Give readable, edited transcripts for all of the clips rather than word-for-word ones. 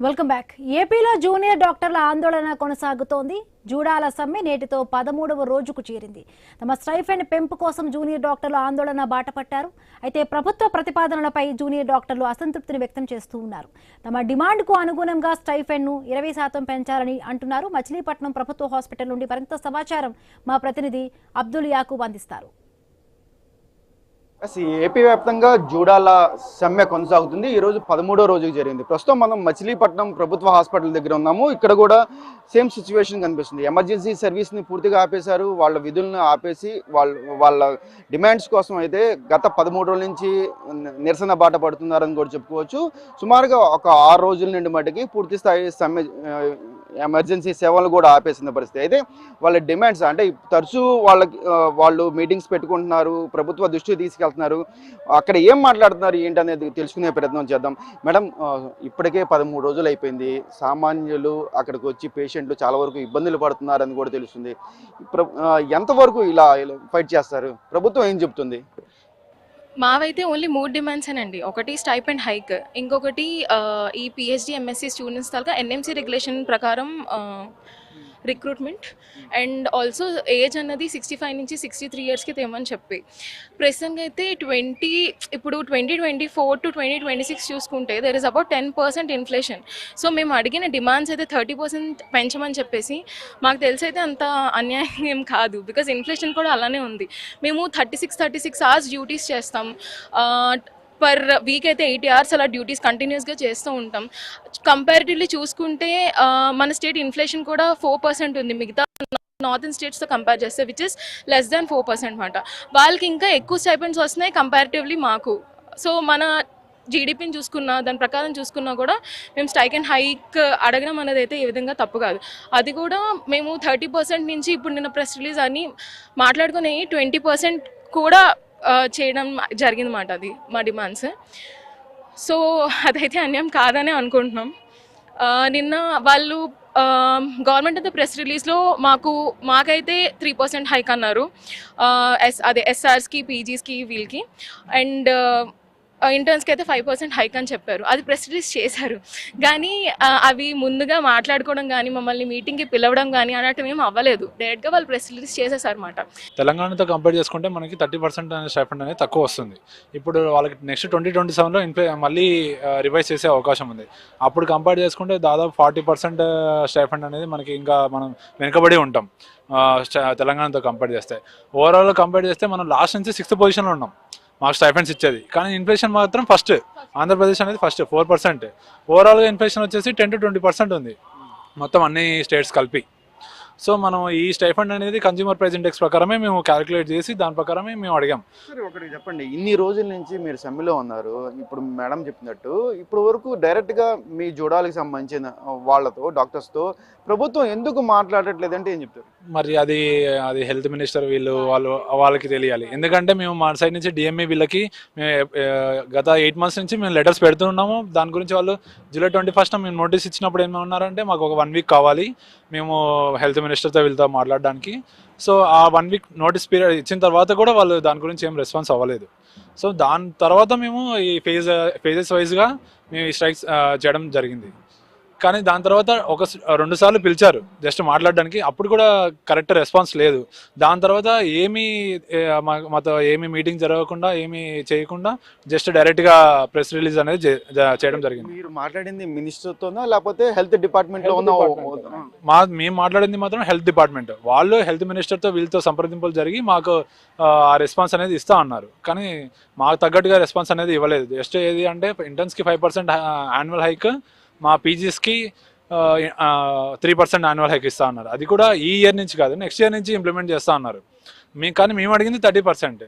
Welcome back. ఏపీలో junior డాక్టర్ల ఆందోళన కొనసాగుతోంది. జూడాల సమ్మె నేటితో 13వ రోజుకు చేరింది. తమ స్టైఫెండ్ పెంపు కోసం జూనియర్ డాక్టర్లు ఆందోళన బాటపట్టారు. అయితే ప్రభుత్వ ప్రతిపాదనలపై జూనియర్ డాక్టర్లు అసంతృప్తిని వ్యక్తం చేస్తూ ఉన్నారు. తమ డిమాండ్కు అనుగుణంగా స్టైఫెండ్ను 20% పెంచాలని అంటున్నారు. మచిలీపట్నం ప్రభుత్వ హాస్పిటల్ నుండి మరింత సమాచారం మా ప్రతినిధి అబ్దుల్ యాకూబ్ అందిస్తారు. ఏపీ వ్యాప్తంగా జూడాల సమ్మె కొనసాగుతుంది. ఈ రోజు 13వ రోజుకి జరిగింది. ప్రస్తుతం మనం మచిలీపట్నం ప్రభుత్వ హాస్పిటల్ దగ్గర ఉన్నాము. ఇక్కడ కూడా సేమ్ సిచ్యువేషన్ కనిపిస్తుంది. ఎమర్జెన్సీ సర్వీస్ని పూర్తిగా ఆపేశారు. వాళ్ళ విధులను ఆపేసి వాళ్ళ డిమాండ్స్ కోసం అయితే గత 13 రోజుల నుంచి నిరసన బాట పడుతున్నారని కూడా చెప్పుకోవచ్చు. సుమారుగా ఒక 6 రోజుల నుండి మటుకి పూర్తి స్థాయి సమ్మె ఎమర్జెన్సీ సేవలు కూడా ఆపేసిన పరిస్థితి. అయితే వాళ్ళ డిమాండ్స్ అంటే తరచూ వాళ్ళు మీటింగ్స్ పెట్టుకుంటున్నారు, ప్రభుత్వ దృష్టికి తీసుకెళ్తున్నారు. అక్కడ ఏం మాట్లాడుతున్నారు ఏంటి అనేది తెలుసుకునే ప్రయత్నం చేద్దాం. మేడం, ఇప్పటికే 13 రోజులు అయిపోయింది. సామాన్యులు అక్కడికి వచ్చి పేషెంట్లు చాలా వరకు ఇబ్బందులు పడుతున్నారని కూడా తెలుస్తుంది. ఎంతవరకు ఇలా ఫైట్ చేస్తారు? ప్రభుత్వం ఏం చెప్తుంది? మావైతే ఓన్లీ 3 డిమాండ్స్ అండి. ఒకటి స్టైపెండ్ హైక్, ఇంకొకటి ఈ పిహెచ్డి ఎంఎస్సి స్టూడెంట్స్ తాలూకా ఎన్ఎంసీ రెగ్యులేషన్ ప్రకారం రిక్రూట్మెంట్, అండ్ ఆల్సో ఏజ్ అన్నది 65 నుంచి 63 ఇయర్స్కి తేమని చెప్పి ప్రస్తుతంగా అయితే ఇప్పుడు 2024 to 2026 చూసుకుంటే there is about 10% inflation. So మేము అడిగిన డిమాండ్స్ అయితే 30% పెంచమని చెప్పేసి మాకు తెలిసి అయితే అంత అన్యాయం ఏం కాదు. బికాజ్ ఇన్ఫ్లేషన్ కూడా అలానే ఉంది. మేము 36 అవర్స్ డ్యూటీస్ చేస్తాం. పర్ వీక్ అయితే 80 hours అలా డ్యూటీస్ కంటిన్యూస్గా చేస్తూ ఉంటాం. కంపారిటివ్లీ చూసుకుంటే మన స్టేట్ ఇన్ఫ్లేషన్ కూడా 4% ఉంది మిగతా నార్థన్ స్టేట్స్తో కంపేర్ చేస్తే, విచ్ ఇస్ లెస్ దాన్ 4% అనమాట. వాళ్ళకి ఇంకా ఎక్కువ స్టైపెండ్స్ వస్తున్నాయి కంపారిటివ్లీ మాకు. సో మన జీడిపిని చూసుకున్నా దాని ప్రకారం చూసుకున్నా కూడా మేము స్టైపెండ్ హైక్ అడగడం అనేది అయితే ఏ విధంగా తప్పు కాదు. అది కూడా మేము 30% నుంచి ఇప్పుడు నిన్న ప్రెస్ రిలీజ్ అని మాట్లాడుకుని 20% కూడా చేయడం జరిగిందన్నమాట. అది మా డిమాండ్స్. సో అదైతే అన్యాయం కాదనే అనుకుంటున్నాం. నిన్న వాళ్ళు గవర్నమెంట్ అయితే ప్రెస్ రిలీజ్లో మాకైతే 3% హైక్ అన్నారు. అదే ఎస్ఆర్స్కి, పీజీస్కి, వీళ్ళకి. అండ్ ఇంటర్న్స్కి అయితే 5% హైక్ అని చెప్పారు. అది ప్రెస్ రిలీజ్ చేశారు. కానీ అవి ముందుగా మాట్లాడుకోవడం కానీ మమ్మల్ని మీటింగ్కి పిలవడం కానీ అన్నట్టు ఏం అవ్వలేదు. డైరెక్ట్గా వాళ్ళు ప్రెస్ రిలీజ్ చేసేసారన్నమాట. తెలంగాణతో కంపేర్ చేసుకుంటే మనకి 30% అనే స్టైపెండ్ అనేది తక్కువ వస్తుంది. ఇప్పుడు వాళ్ళకి నెక్స్ట్ 2027లో మళ్ళీ రివైజ్ చేసే అవకాశం ఉంది. అప్పుడు కంపేర్ చేసుకుంటే దాదాపు 40% స్టైపెండ్ అనేది మనకి ఇంకా మనం వెనుకబడి ఉంటాం తెలంగాణతో కంపేర్ చేస్తే. ఓవరాల్ కంపేర్ చేస్తే మనం లాస్ట్ నుంచి 6th పొజిషన్లో ఉన్నాం మాకు స్టైపెండ్స్ ఇచ్చేది. కానీ ఇన్ఫ్లేషన్ మాత్రం ఫస్ట్, ఆంధ్రప్రదేశ్ అనేది ఫస్ట్ 4%. ఓవరాల్గా ఇన్ఫ్లేషన్ వచ్చేసి 10 to 20% ఉంది మొత్తం అన్ని స్టేట్స్ కలిపి. సో మనం ఈ స్టైఫండ్ అనేది కన్జ్యూమర్ ప్రైస్ ఇండెక్స్ ప్రకారమే మేము క్యాలిక్యులేట్ చేసి దాని ప్రకారమే మేము అడిగాం. సరే, ఒకటి చెప్పండి, ఇన్ని రోజుల నుంచి మీరు సమ్మెలో ఉన్నారు. ఇప్పుడు మేడం చెప్పినట్టు ఇప్పుడు వరకు డైరెక్ట్గా మీ జూడాలకు సంబంధించిన వాళ్ళతో, డాక్టర్స్తో ప్రభుత్వం ఎందుకు మాట్లాడట్లేదంటే ఏం చెప్తారు? మరి అది హెల్త్ మినిస్టర్ వాళ్ళకి తెలియాలి. ఎందుకంటే మేము మా సైడ్ నుంచి డిఎంఈ వీళ్ళకి గత 8 months నుంచి మేము లెటర్స్ పెడుతున్నాము. దాని గురించి వాళ్ళు July 21st మేము నోటీస్ ఇచ్చినప్పుడు ఏమన్నారంటే మాకు ఒక 1 week కావాలి మేము హెల్త్ మినిస్టర్తో వీళ్ళతో మాట్లాడడానికి. సో ఆ 1 week నోటీస్ పీరియడ్ ఇచ్చిన తర్వాత కూడా వాళ్ళు దాని గురించి ఏం రెస్పాన్స్ అవ్వలేదు. సో దాని తర్వాత మేము ఈ ఫేజెస్ వైజ్గా మేము ఈ స్ట్రైక్స్ చేయడం జరిగింది. కానీ దాని తర్వాత 2 సార్లు పిలిచారు జస్ట్ మాట్లాడడానికి. అప్పుడు కూడా కరెక్ట్ రెస్పాన్స్ లేదు. దాని తర్వాత మాతో ఏమీ మీటింగ్ జరగకుండా ఏమీ చేయకుండా జస్ట్ డైరెక్ట్గా ప్రెస్ రిలీజ్ అనేది చేయడం జరిగింది. మీరు మాట్లాడింది మినిస్టర్తోనా లేకపోతే హెల్త్ డిపార్ట్మెంట్లో ఉన్న? మేము మాట్లాడింది మాత్రం హెల్త్ డిపార్ట్మెంట్. వాళ్ళు హెల్త్ మినిస్టర్తో వీళ్ళతో సంప్రదింపులు జరిగి మాకు ఆ రెస్పాన్స్ అనేది ఇస్తా అన్నారు. కానీ మాకు తగ్గట్టుగా రెస్పాన్స్ అనేది ఇవ్వలేదు. జస్ట్ ఏది అంటే ఇంటర్న్స్కి 5% యాన్యువల్ హైక్, మా పీజీస్కి 3% యాన్యువల్ హైక్ ఇస్తా అన్నారు. అది కూడా ఈ ఇయర్ నుంచి కాదు, నెక్స్ట్ ఇయర్ నుంచి ఇంప్లిమెంట్ చేస్తా అన్నారు. కానీ మేము అడిగింది 30%.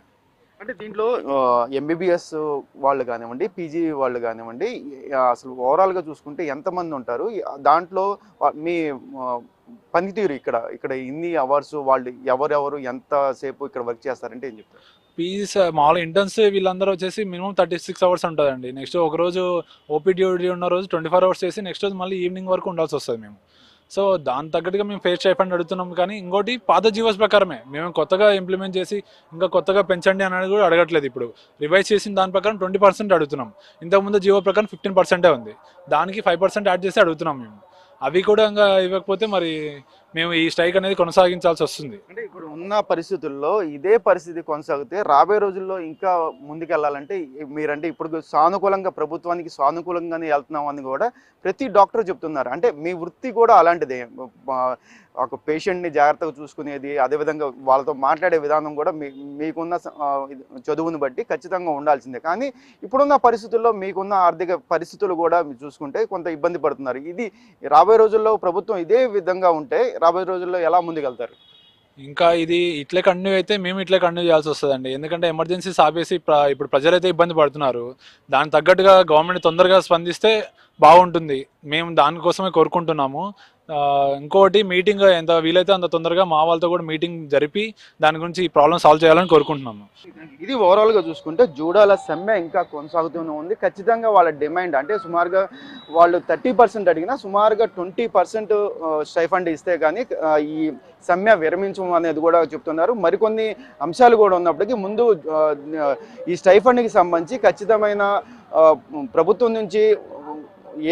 అంటే దీంట్లో ఎంబీబీఎస్ వాళ్ళు కానివ్వండి, పీజీ వాళ్ళు కానివ్వండి, అసలు ఓవరాల్గా చూసుకుంటే ఎంతమంది ఉంటారు? దాంట్లో మీ పనితీరు ఇక్కడ ఇన్ని అవర్స్ వాళ్ళు ఎవరెవరు ఎంతసేపు ఇక్కడ వర్క్ చేస్తారంటే ఏం చెప్తారు? పీజీస్ మామూలు ఇంటర్న్స్ వీళ్ళందరూ వచ్చేసి మినిమం 36 hours ఉంటుందండి. నెక్స్ట్ ఒక రోజు ఓపీ డ్యూటీ ఉన్న రోజు 24 hours చేసి నెక్స్ట్ రోజు మళ్ళీ ఈవినింగ్ వరకు ఉండాల్సి వస్తుంది మేము. సో దాని తగ్గట్టుగా మేము ఫేస్ స్టైఫండ్ అడుగుతున్నాం. కానీ ఇంకోటి పాత జీవోస్ ప్రకారమే, మేము కొత్తగా ఇంప్లిమెంట్ చేసి ఇంకా కొత్తగా పెంచండి అనేది కూడా అడగట్లేదు. ఇప్పుడు రివైజ్ చేసిన దాని ప్రకారం 20% అడుగుతున్నాం. ఇంతకుముందు జీవో ప్రకారం 15% ఉంది, దానికి 5% యాడ్ చేసి అడుగుతున్నాం మేము. అవి కూడా ఇంకా ఇవ్వకపోతే మరి మేము ఈ స్ట్రైక్ అనేది కొనసాగించాల్సి వస్తుంది. అంటే ఇప్పుడు ఉన్న పరిస్థితుల్లో ఇదే పరిస్థితి కొనసాగితే రాబోయే రోజుల్లో ఇంకా ముందుకెళ్లాలంటే మీరంటే ఇప్పుడు సానుకూలంగా ప్రభుత్వానికి సానుకూలంగానే వెళ్తున్నాం అని కూడా ప్రతి డాక్టర్ చెప్తున్నారు. అంటే మీ వృత్తి కూడా అలాంటిదే, ఒక పేషెంట్ని జాగ్రత్తగా చూసుకునేది, అదేవిధంగా వాళ్ళతో మాట్లాడే విధానం కూడా మీకున్న చదువుని బట్టి ఖచ్చితంగా ఉండాల్సిందే. కానీ ఇప్పుడున్న పరిస్థితుల్లో మీకున్న ఆర్థిక పరిస్థితులు కూడా మీరు చూసుకుంటే కొంత ఇబ్బంది పడుతున్నారు. ఇది రాబోయే రోజుల్లో ప్రభుత్వం ఇదే విధంగా ఉంటే రాబోయే రోజుల్లో ఎలా ముందుకెళ్తారు? ఇంకా ఇది ఇట్లే కంటిన్యూ అయితే మేము ఇట్లే కంటిన్యూ చేయాల్సి వస్తుందండి. ఎందుకంటే ఎమర్జెన్సీస్ ఆపేసి ఇప్పుడు ప్రజలైతే ఇబ్బంది పడుతున్నారు. దానికి తగ్గట్టుగా గవర్నమెంట్ తొందరగా స్పందిస్తే బాగుంటుంది, మేము దానికోసమే కోరుకుంటున్నాము. ఇంకోటి మీటింగ్ ఎంత వీలైతే అంత తొందరగా మా వాళ్ళతో కూడా మీటింగ్ జరిపి దాని గురించి ఈ ప్రాబ్లం సాల్వ్ చేయాలని కోరుకుంటున్నాము. ఇది ఓవరాల్గా చూసుకుంటే జూడాల సమ్మె ఇంకా కొనసాగుతూనే ఉంది. ఖచ్చితంగా వాళ్ళ డిమాండ్ అంటే సుమారుగా వాళ్ళు 30% అడిగినా సుమారుగా 20% స్టైఫండ్ ఇస్తే కానీ ఈ సమ్మె విరమించం అనేది కూడా చెప్తున్నారు. మరికొన్ని అంశాలు కూడా ఉన్నప్పటికీ ముందు ఈ స్టైఫండ్కి సంబంధించి ఖచ్చితమైన ప్రభుత్వం నుంచి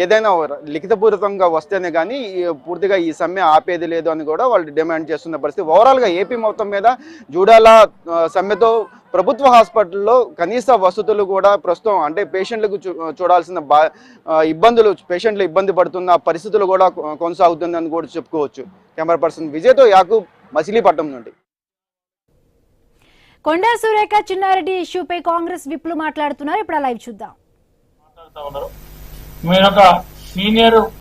ఏదైనా లిఖితపూర్వకంగా వస్తేనే కానీ పూర్తిగా ఈ సమ్మె ఆపేది లేదు అని కూడా వాళ్ళు డిమాండ్ చేస్తున్న పరిస్థితి. ఓవరాల్గా ఏపీ మొత్తం మీద జూడాల సమ్మెతో ప్రభుత్వ హాస్పిటల్లో కనీస వసతులు కూడా ప్రస్తుతం అంటే పేషెంట్లకు చూడాల్సిన ఇబ్బందులు, పేషెంట్లు ఇబ్బంది పడుతున్న పరిస్థితులు కూడా కొనసాగుతుందని కూడా చెప్పుకోవచ్చు. కెమెరా పర్సన్ విజయ్తో యాకూబ్, మచిలీపట్నం నుండి. కొండా సురేఖ చిన్నారెడ్డి ఇష్యూపై కాంగ్రెస్ విప్లు మాట్లాడుతున్నారు. ఇప్పుడు లైవ్ చూద్దాం. మీరు ఒక సీనియర్